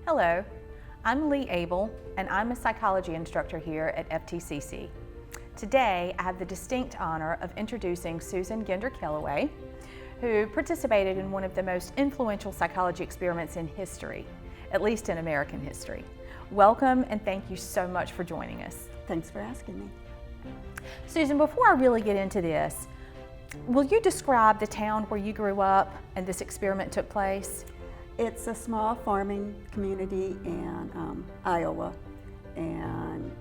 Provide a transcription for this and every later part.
Hello, I'm Leigh Abel, and I'm a psychology instructor here at FTCC. Today, I have the distinct honor of introducing Susan Ginder Kalloway, who participated in one of the most influential psychology experiments in history, at least in American history. Welcome, and thank you so much for joining us. Thanks for asking me. Susan, before I really get into this, will you describe the town where you grew up and this experiment took place? It's a small farming community in Iowa, and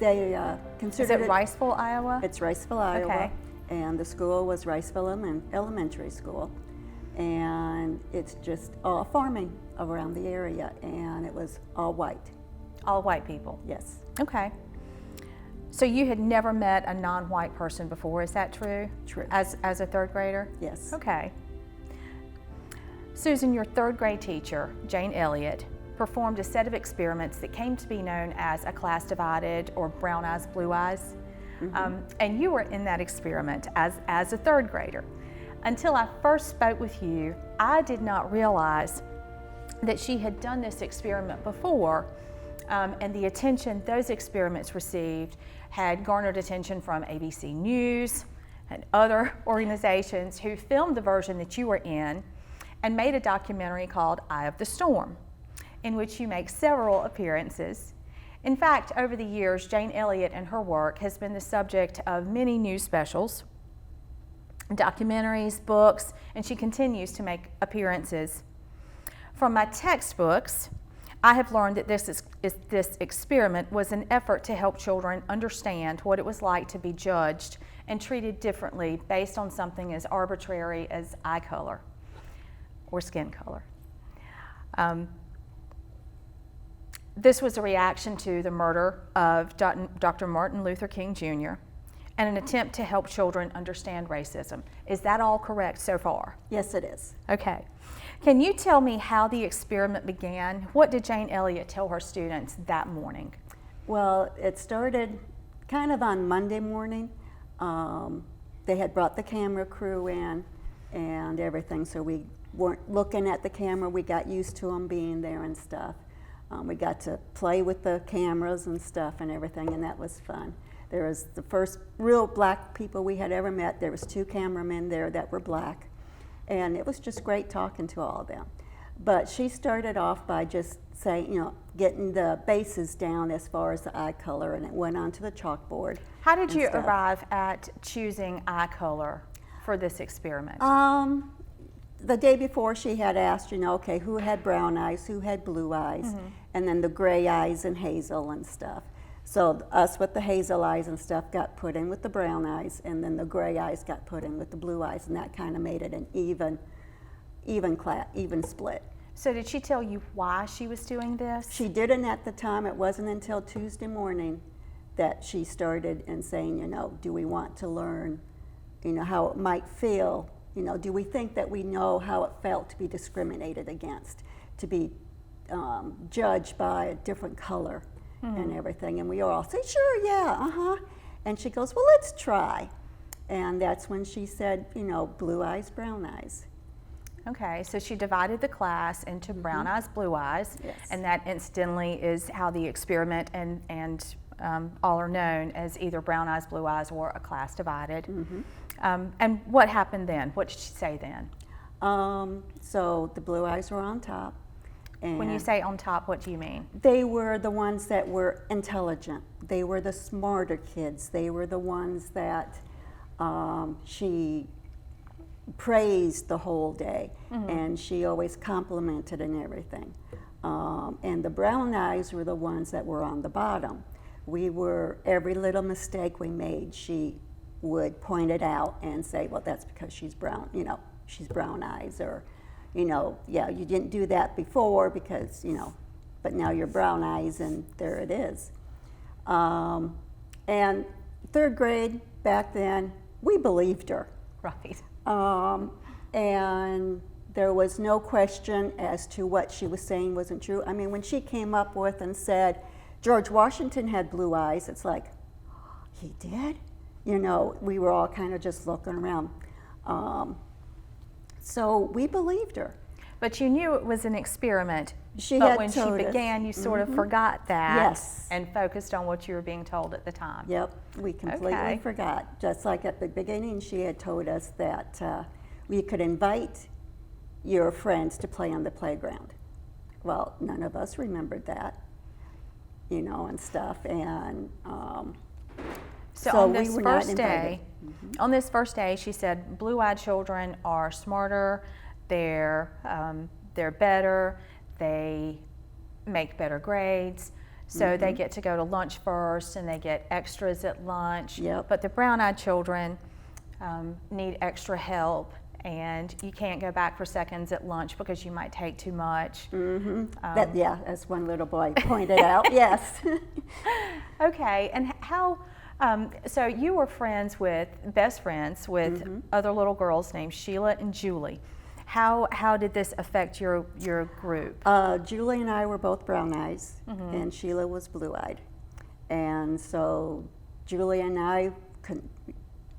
they consider Is it Riceville, Iowa? It's Riceville, Iowa, Okay. and the school was Riceville Elementary School, and it's just all farming around the area, and it was all white. All white people? Yes. Okay. So you had never met a non-white person before, is that true? True. As a third grader? Yes. Okay. Susan, your third grade teacher, Jane Elliott, performed a set of experiments that came to be known as a class divided or brown eyes, blue eyes. And you were in that experiment as a third grader. Until I first spoke with you, I did not realize that she had done this experiment before, and the attention those experiments received had garnered attention from ABC News and other organizations who filmed the version that you were in and made a documentary called Eye of the Storm, in which you make several appearances. In fact, over the years, Jane Elliott and her work has been the subject of many news specials, documentaries, books, and she continues to make appearances. From my textbooks, I have learned that this experiment was an effort to help children understand what it was like to be judged and treated differently based on something as arbitrary as eye color or skin color. This was a reaction to the murder of Dr. Martin Luther King Jr. and an attempt to help children understand racism. Is that all correct so far? Yes, it is. Okay. Can you tell me how the experiment began? What did Jane Elliott tell her students that morning? Well, it started kind of on Monday morning. They had brought the camera crew in and everything, so we weren't looking at the camera. We got used to them being there and stuff. We got to play with the cameras and stuff and everything, and that was fun. There was the first real black people we had ever met. There was 2 cameramen there that were black, and it was just great talking to all of them. But she started off by just saying, getting the bases down as far as the eye color, and it went onto the chalkboard. How did you arrive at choosing eye color for this experiment? The day before, she had asked, okay, who had brown eyes, who had blue eyes, and then the gray eyes and hazel and stuff. So us with the hazel eyes and stuff got put in with the brown eyes, and then the gray eyes got put in with the blue eyes, and that kind of made it an even split. So did she tell you why she was doing this? She didn't at the time. It wasn't until Tuesday morning that she started and saying, do we want to learn, how it might feel. Do we think that we know how it felt to be discriminated against, to be judged by a different color and everything? And we all say, sure, yeah, And she goes, well, let's try. And that's when she said, blue eyes, brown eyes. Okay, so she divided the class into brown eyes, blue eyes, Yes. and that incidentally is how the experiment and all are known as either brown eyes, blue eyes, or a class divided. And what happened then? What did she say then? So the blue eyes were on top. And When you say on top, what do you mean? they were the ones that were intelligent. They were the smarter kids. They were the ones that she praised the whole day, and she always complimented and everything. And the brown eyes were the ones that were on the bottom. Every little mistake we made, she would point it out and say, well, that's because she's brown, she's brown eyes, or, yeah, you didn't do that before because, but now you're brown eyes, and there it is. And third grade, back then, we believed her. Right. And there was no question as to what she was saying wasn't true. I mean, when she came up with and said, George Washington had blue eyes, it's like, he did? We were all kind of just looking around. So we believed her. But you knew it was an experiment She But had when she told us. began, you sort of forgot that Yes. and focused on what you were being told at the time. Yep, we completely Okay. forgot. Just like at the beginning, she had told us that we could invite your friends to play on the playground. Well, none of us remembered that, you know, and stuff. And So, so on we this were not first day, invited. on this first day, she said blue-eyed children are smarter, they're better, they make better grades, so they get to go to lunch first and they get extras at lunch. Yep. But the brown-eyed children need extra help, and you can't go back for seconds at lunch because you might take too much. Yeah, as one little boy pointed out, yes. Okay, and how, so you were best friends with other little girls named Sheila and Julie. How did this affect your group? Julie and I were both brown eyes, and Sheila was blue-eyed. And so Julie and I couldn't,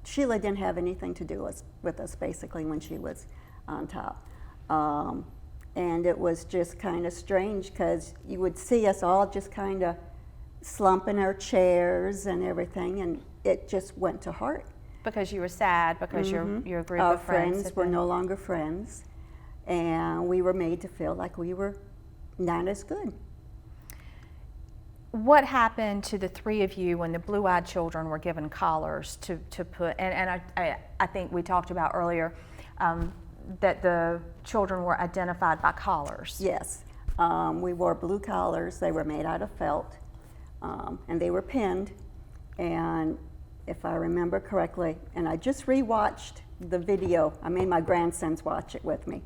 Sheila didn't have anything to do with us basically when she was on top. And it was just kind of strange because you would see us all just kind of slump in our chairs and everything, and it just went to heart. Because you were sad because your group Our of friends friends had were been- no longer friends, and we were made to feel like we were not as good. What happened to the three of you when the blue-eyed children were given collars to put, and I think we talked about earlier that the children were identified by collars. Yes, we wore blue collars. They were made out of felt, and they were pinned. And if I remember correctly, and I just rewatched the video. I made my grandsons watch it with me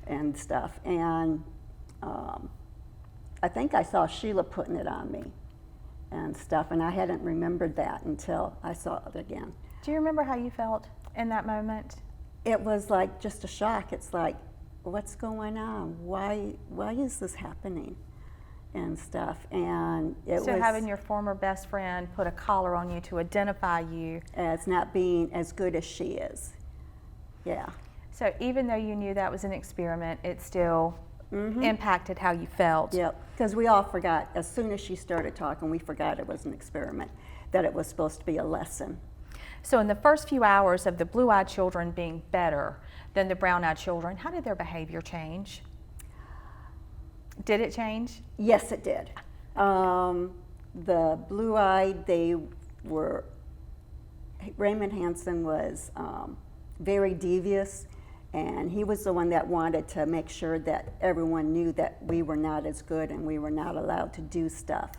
and stuff. And I think I saw Sheila putting it on me and stuff, and I hadn't remembered that until I saw it again. Do you remember how you felt in that moment? It was like just a shock. It's like, what's going on? Why is this happening? And stuff. And it So was having your former best friend put a collar on you to identify you. as not being as good as she is. Yeah. So even though you knew that was an experiment, it still impacted how you felt. Yep. Because we all forgot, as soon as she started talking, we forgot it was an experiment, that it was supposed to be a lesson. So in the first few hours of the blue-eyed children being better than the brown-eyed children, how did their behavior change? Did it change? Yes, it did. The blue-eyed, Raymond Hansen was very devious, and he was the one that wanted to make sure that everyone knew that we were not as good and we were not allowed to do stuff.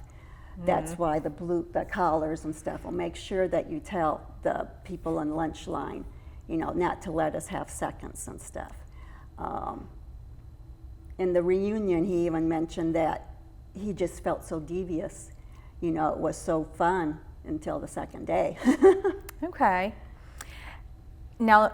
That's why the collars and stuff will make sure that you tell the people in lunch line, you know, not to let us have seconds and stuff. In the reunion, he even mentioned that he just felt so devious. You know, it was so fun until the second day. Okay. Now,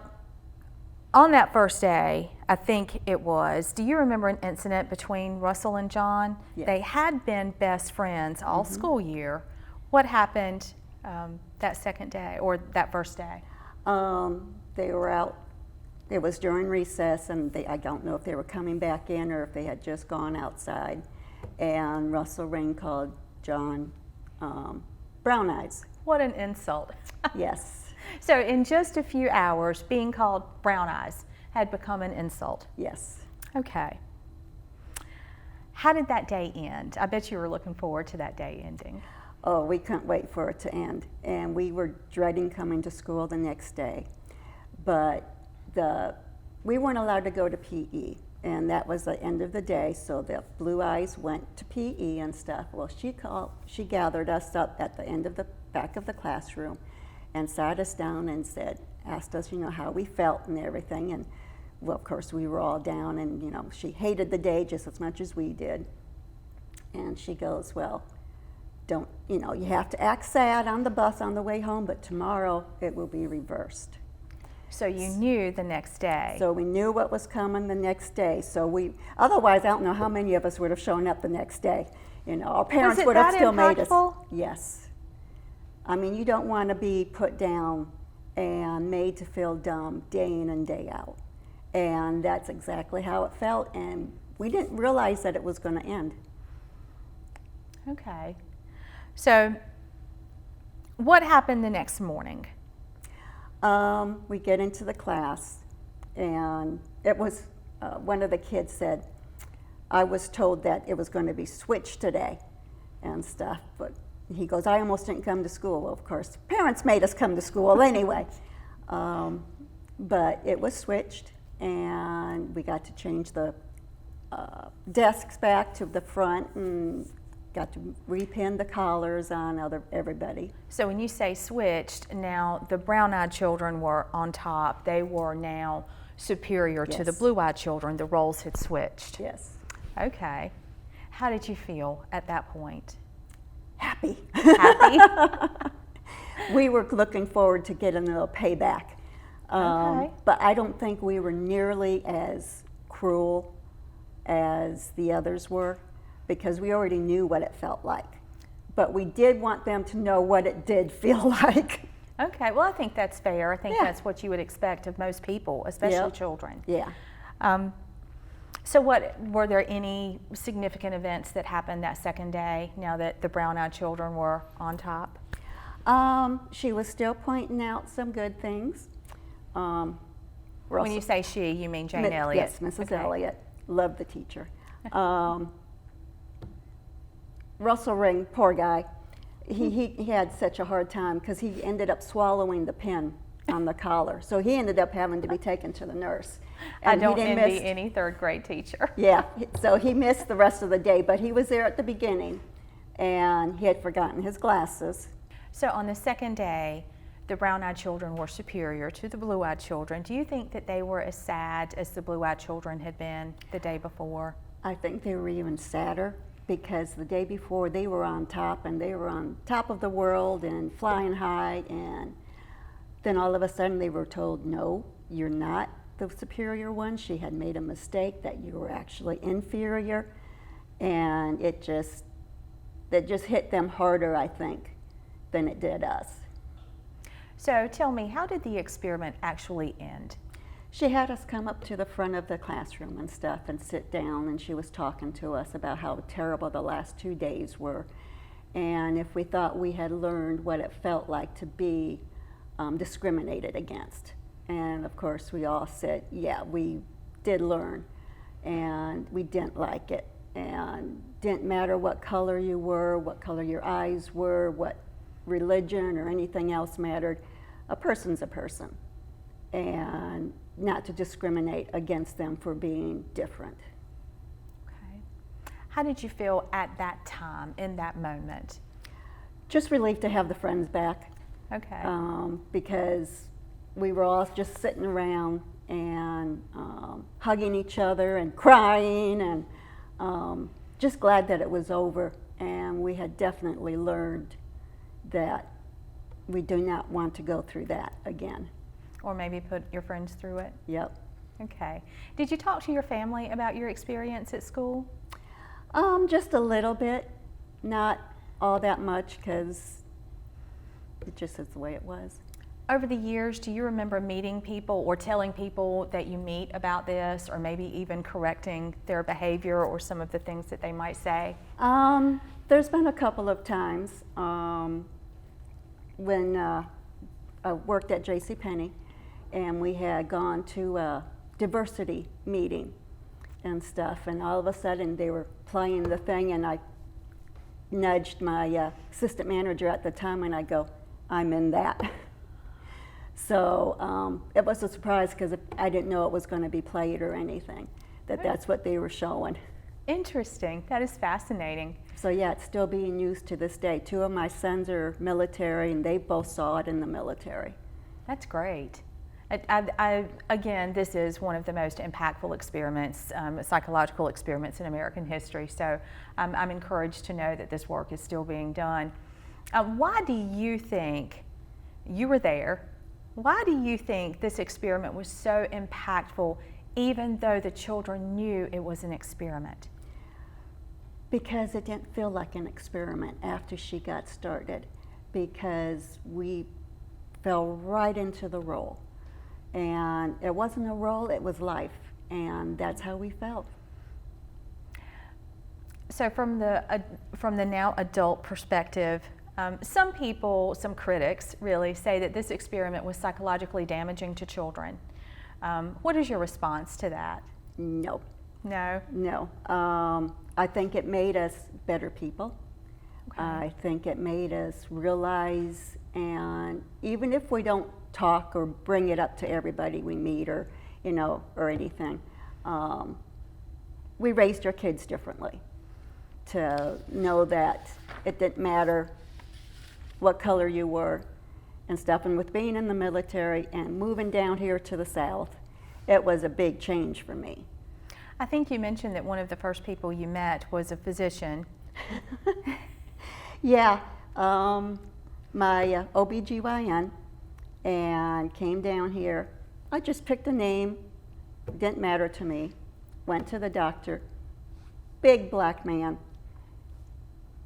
on that first day, I think it was, do you remember an incident between Russell and John? Yes. They had been best friends all school year. What happened that second day or that first day? They were out. It was during recess, and I don't know if they were coming back in or if they had just gone outside. And Russell Rain called John brown eyes. What an insult. Yes, So in just a few hours, being called brown eyes had become an insult. yes. Okay. How did that day end? I bet you were looking forward to that day ending. Oh, we couldn't wait for it to end. And we were dreading coming to school the next day. But we weren't allowed to go to PE, and that was the end of the day, so the blue eyes went to PE and stuff. Well, she gathered us up at the end of the back of the classroom and sat us down and asked us, you know, how we felt and everything. And well, of course, we were all down, and you know, she hated the day just as much as we did. And she goes, well, you have to act sad on the bus on the way home, but tomorrow it will be reversed. So you knew the next day. So we knew what was coming the next day. So otherwise, I don't know how many of us would have shown up the next day. You know, our parents Was it would have that still made us. impactful? Yes. I mean, you don't want to be put down and made to feel dumb day in and day out. And that's exactly how it felt. And we didn't realize that it was going to end. Okay. So what happened the next morning? We get into the class, and it was, one of the kids said, I was told that it was going to be switched today and stuff, but he goes, I almost didn't come to school. Well, of course, parents made us come to school anyway. But it was switched, and we got to change the desks back to the front and got to repin the collars on everybody. So when you say switched, now the brown-eyed children were on top. They were now superior to the blue-eyed children. The roles had switched. Yes. Okay. How did you feel at that point? Happy. Happy? We were looking forward to getting a little payback. Okay. But I don't think we were nearly as cruel as the others were, because we already knew what it felt like. But we did want them to know what it did feel like. Okay, well, I think that's fair. I think that's what you would expect of most people, especially children. Yeah. So were there any significant events that happened that second day, now that the brown-eyed children were on top? She was still pointing out some good things. When you say she, you mean Jane Elliott? Yes, Mrs. Elliott. Loved the teacher. Russell Ring, poor guy, he had such a hard time because he ended up swallowing the pin on the collar. So he ended up having to be taken to the nurse. And I don't envy any third grade teacher. Yeah, so he missed the rest of the day, but he was there at the beginning, and he had forgotten his glasses. So on the second day, the brown-eyed children were superior to the blue-eyed children. Do you think that they were as sad as the blue-eyed children had been the day before? I think they were even sadder, because the day before they were on top, and they were on top of the world and flying high, and then all of a sudden they were told, no, you're not the superior one. She had made a mistake, that you were actually inferior, and it just hit them harder, I think, than it did us. So tell me, how did the experiment actually end? She had us come up to the front of the classroom and stuff and sit down, and she was talking to us about how terrible the last 2 days were, and if we thought we had learned what it felt like to be discriminated against. And of course we all said, yeah, we did learn, and we didn't like it, and didn't matter what color you were, what color your eyes were, what religion or anything else mattered. A person's a person, and not to discriminate against them for being different. Okay. How did you feel at that time, in that moment? Just relieved to have the friends back. Okay. Because we were all just sitting around and hugging each other and crying, and just glad that it was over. And we had definitely learned that we do not want to go through that again. Or maybe put your friends through it? Yep. Okay. Did you talk to your family about your experience at school? Just a little bit, not all that much, because it just is the way it was. Over the years, do you remember meeting people or telling people that you meet about this, or maybe even correcting their behavior or some of the things that they might say? There's been a couple of times when I worked at JCPenney, and we had gone to a diversity meeting and stuff, and all of a sudden they were playing the thing, and I nudged my assistant manager at the time, and I go, I'm in that. So it was a surprise, because I didn't know it was going to be played or anything, that's what they were showing. Interesting. That is fascinating. So yeah, it's still being used to this day. 2 of my sons are military, and they both saw it in the military. That's great. Again, this is one of the most impactful experiments, psychological experiments in American history, so I'm encouraged to know that this work is still being done. Why do you think, you were there, why do you think this experiment was so impactful, even though the children knew it was an experiment? Because it didn't feel like an experiment after she got started, because we fell right into the role. And it wasn't a role, it was life, and that's how we felt. So from the now adult perspective, some people, some critics really, say that this experiment was psychologically damaging to children. What is your response to that? No. No? No. I think it made us better people. Okay. I think it made us realize, and even if we don't talk or bring it up to everybody we meet or, or anything, we raised our kids differently to know that it didn't matter what color you were and stuff. And with being in the military and moving down here to the South, it was a big change for me. I think you mentioned that one of the first people you met was a physician. Yeah, my OBGYN, and came down here. I just picked a name, didn't matter to me. Went to the doctor, big black man,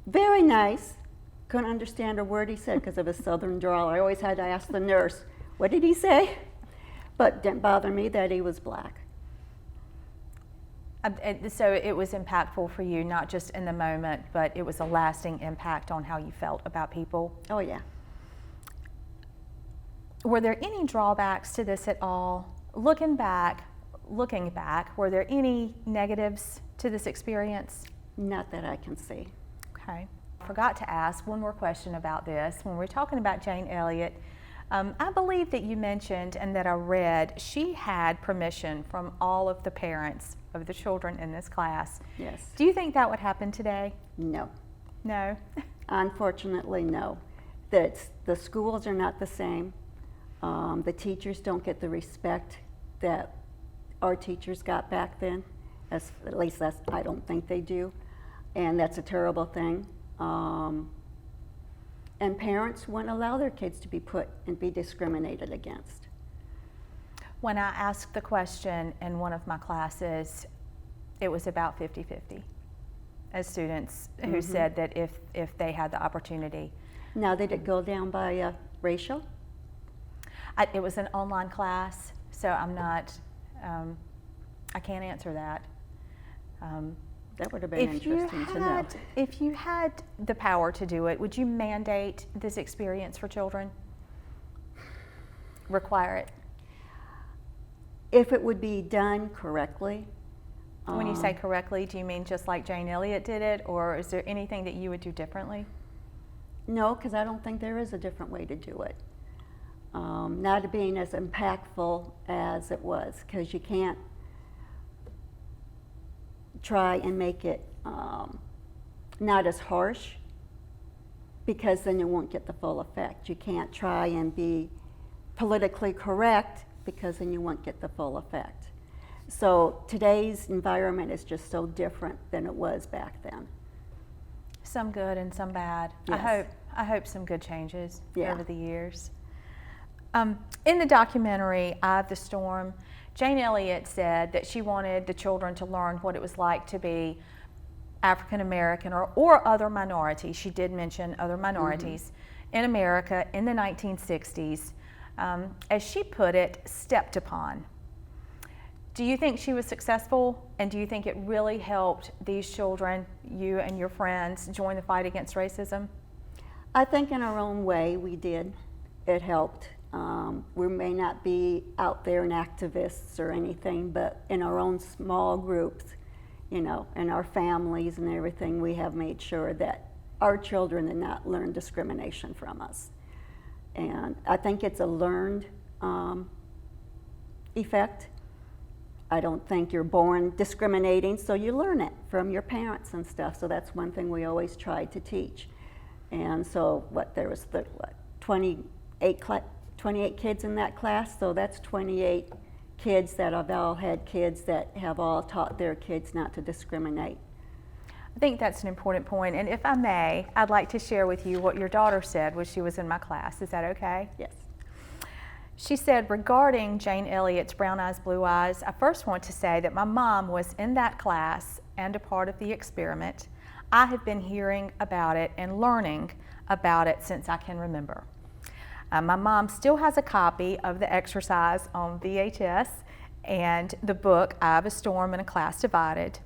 very nice. Couldn't understand a word he said because of his southern drawl. I always had to ask the nurse, what did he say? But didn't bother me that he was black. So it was impactful for you, not just in the moment, but it was a lasting impact on how you felt about people. Oh yeah. Were there any drawbacks to this at all? Looking back, were there any negatives to this experience? Not that I can see. Okay. I forgot to ask one more question about this. When we're talking about Jane Elliott, I believe that you mentioned and that I read she had permission from all of the parents of the children in this class. Yes. Do you think that would happen today? No. No? Unfortunately, no. The schools are not the same. The teachers don't get the respect that our teachers got back then. At least I don't think they do. And that's a terrible thing. And parents wouldn't allow their kids to be put and be discriminated against. When I asked the question in one of my classes, it was about 50-50 as students who said that if they had the opportunity. Now, did it go down by racial? It was an online class, so I'm not, I can't answer that. That would have been interesting to know. If you had the power to do it, would you mandate this experience for children? Require it? If it would be done correctly. When you say correctly, do you mean just like Jane Elliott did it, or is there anything that you would do differently? No, because I don't think there is a different way to do it. Not being as impactful as it was, because you can't try and make it not as harsh, because then you won't get the full effect. You can't try and be politically correct, because then you won't get the full effect. So today's environment is just so different than it was back then. Some good and some bad. Yes. I hope some good changes Yeah. over the years. In the documentary, Eye of the Storm, Jane Elliott said that she wanted the children to learn what it was like to be African American or other minorities. She did mention other minorities in America in the 1960s, as she put it, stepped upon. Do you think she was successful, and do you think it really helped these children, you and your friends, join the fight against racism? I think in our own way we did. It helped. We may not be out there and activists or anything, but in our own small groups, in our families and everything, we have made sure that our children did not learn discrimination from us. And I think it's a learned effect. I don't think you're born discriminating, so you learn it from your parents and stuff. So that's one thing we always tried to teach. And so there was 28 kids in that class, so that's 28 kids that have all had kids that have all taught their kids not to discriminate. I think that's an important point, and if I may, I'd like to share with you what your daughter said when she was in my class. Is that okay? Yes. She said, regarding Jane Elliott's Brown Eyes, Blue Eyes, I first want to say that my mom was in that class and a part of the experiment. I have been hearing about it and learning about it since I can remember. My mom still has a copy of the exercise on VHS and the book, Eye of a Storm and a Class Divided.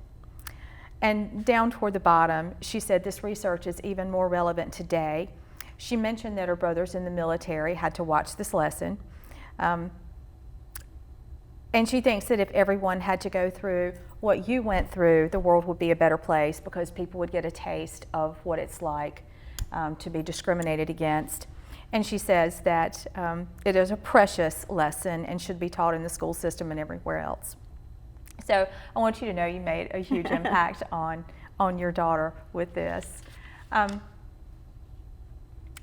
And down toward the bottom, she said this research is even more relevant today. She mentioned that her brothers in the military had to watch this lesson. And she thinks that if everyone had to go through what you went through, the world would be a better place because people would get a taste of what it's like to be discriminated against. And she says that it is a precious lesson and should be taught in the school system and everywhere else. So I want you to know you made a huge impact on your daughter with this.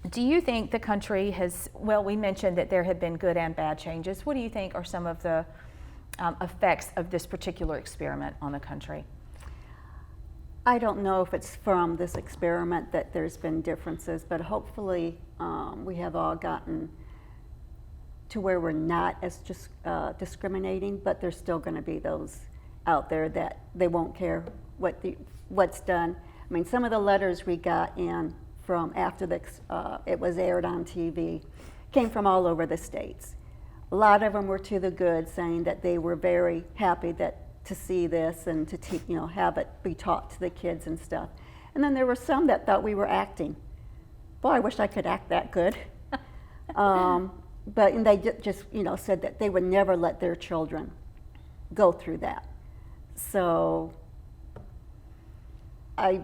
Do you think the country has, well, we mentioned that there have been good and bad changes. What do you think are some of the effects of this particular experiment on the country? I don't know if it's from this experiment that there's been differences, but hopefully we have all gotten to where we're not as just discriminating, but there's still going to be those out there that they won't care what's done. I mean, some of the letters we got in from after it was aired on TV came from all over the states. A lot of them were to the good, saying that they were very happy to see this and to have it be taught to the kids and stuff. And then there were some that thought we were acting. Boy, I wish I could act that good. But they just said that they would never let their children go through that. So I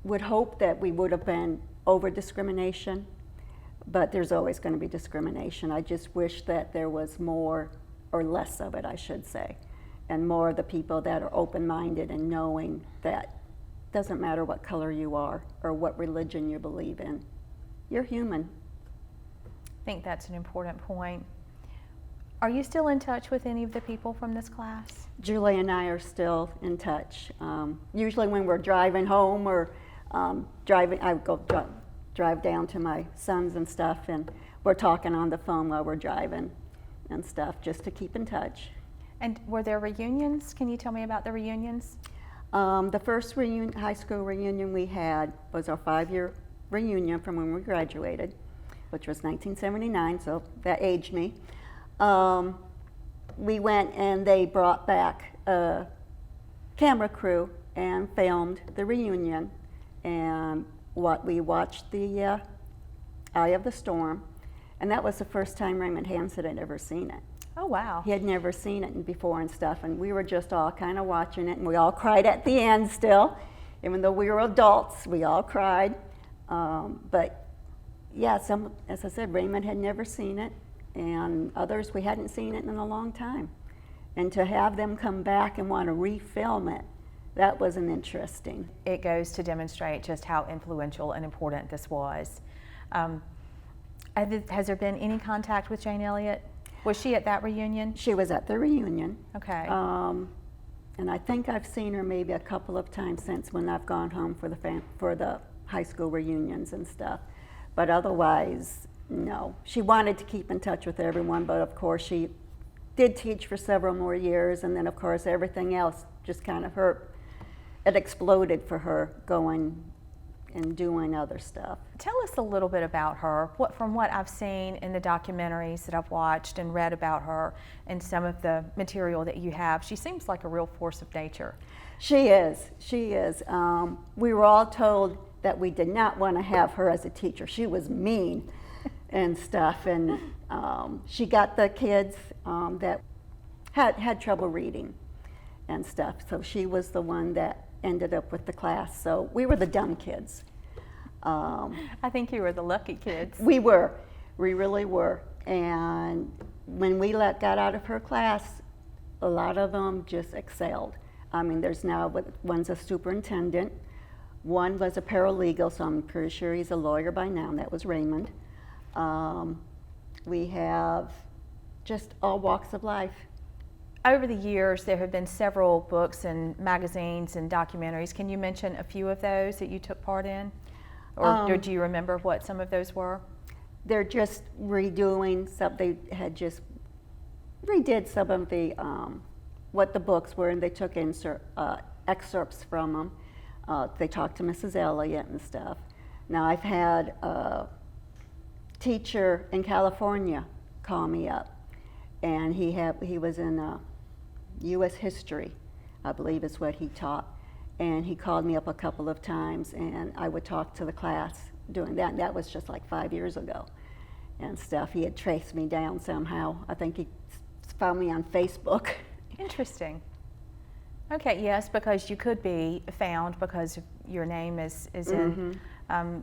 would hope that we would have been over discrimination, but there's always going to be discrimination. I just wish that there was more, or less of it, I should say, and more of the people that are open-minded and knowing that it doesn't matter what color you are or what religion you believe in. You're human. I think that's an important point. Are you still in touch with any of the people from this class? Julie and I are still in touch. Usually when we're driving home or driving, I go drive down to my sons and stuff, and we're talking on the phone while we're driving and stuff, just to keep in touch. And were there reunions? Can you tell me about the reunions? The first high school reunion we had was our 5-year reunion from when we graduated, which was 1979, so that aged me. We went and they brought back a camera crew and filmed the reunion, and we watched the Eye of the Storm, and that was the first time Raymond Hansen had ever seen it. Oh, wow. He had never seen it before and stuff, and we were just all kind of watching it, and we all cried at the end still. Even though we were adults, we all cried. But yeah, as I said, Raymond had never seen it, and others, we hadn't seen it in a long time. And to have them come back and want to refilm it, that was an interesting. It goes to demonstrate just how influential and important this was. Has there been any contact with Jane Elliott? Was she at that reunion? She was at the reunion. Okay. And I think I've seen her maybe a couple of times since when I've gone home for the high school reunions and stuff. But otherwise, no. She wanted to keep in touch with everyone, but of course she did teach for several more years, and then of course everything else just kind of it exploded for her going and doing other stuff. Tell us a little bit about her. From what I've seen in the documentaries that I've watched and read about her and some of the material that you have, she seems like a real force of nature. She is. She is. We were all told that we did not want to have her as a teacher. She was mean and stuff, and she got the kids that had trouble reading and stuff. So she was the one that ended up with the class. So we were the dumb kids. I think you were the lucky kids. We were. We really were. And when we got out of her class, a lot of them just excelled. I mean, there's now, one's a superintendent, one was a paralegal, so I'm pretty sure he's a lawyer by now, and that was Raymond. We have just all walks of life. Over the years, there have been several books and magazines and documentaries. Can you mention a few of those that you took part in? Or do you remember what some of those were? They're just redoing some, they had just redid some of the, what the books were, and they took excerpts from them. They talked to Mrs. Elliott and stuff. Now I've had a teacher in California call me up, and he was in U.S. history, I believe is what he taught. and he called me up a couple of times, and I would talk to the class doing that, and that was just like 5 years ago and stuff. He had traced me down somehow. I think he found me on Facebook. Interesting. Okay, yes, because you could be found because your name is in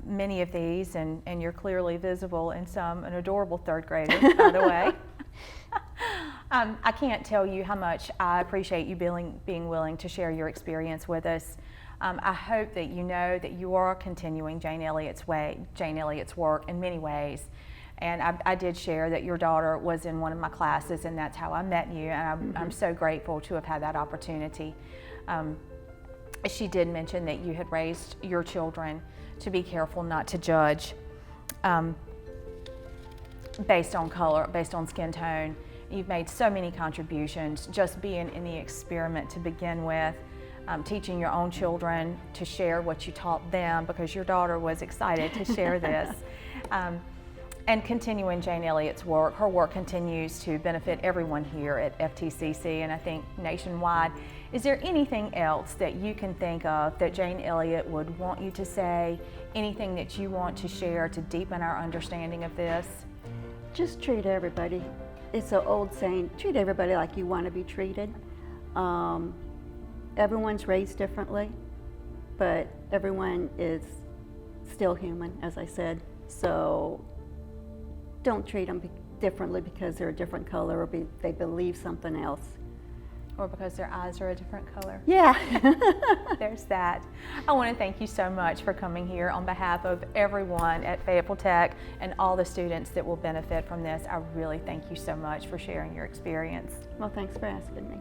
many of these, and you're clearly visible in some. An adorable third grader, by the way. I can't tell you how much I appreciate you being willing to share your experience with us. I hope that you know that you are continuing Jane Elliott's work in many ways. And I did share that your daughter was in one of my classes, and that's how I met you, and I'm so grateful to have had that opportunity. She did mention that you had raised your children to be careful not to judge based on color, based on skin tone. You've made so many contributions, just being in the experiment to begin with, teaching your own children to share what you taught them, because your daughter was excited to share this. And continuing Jane Elliott's work. Her work continues to benefit everyone here at FTCC, and I think nationwide. Is there anything else that you can think of that Jane Elliott would want you to say? Anything that you want to share to deepen our understanding of this? Just treat everybody. It's an old saying, treat everybody like you want to be treated. Everyone's raised differently, but everyone is still human, as I said. So don't treat them differently because they're a different color, or they believe something else. Or because their eyes are a different color. Yeah. There's that. I want to thank you so much for coming here on behalf of everyone at Fayetteville Tech and all the students that will benefit from this. I really thank you so much for sharing your experience. Well, thanks for asking me.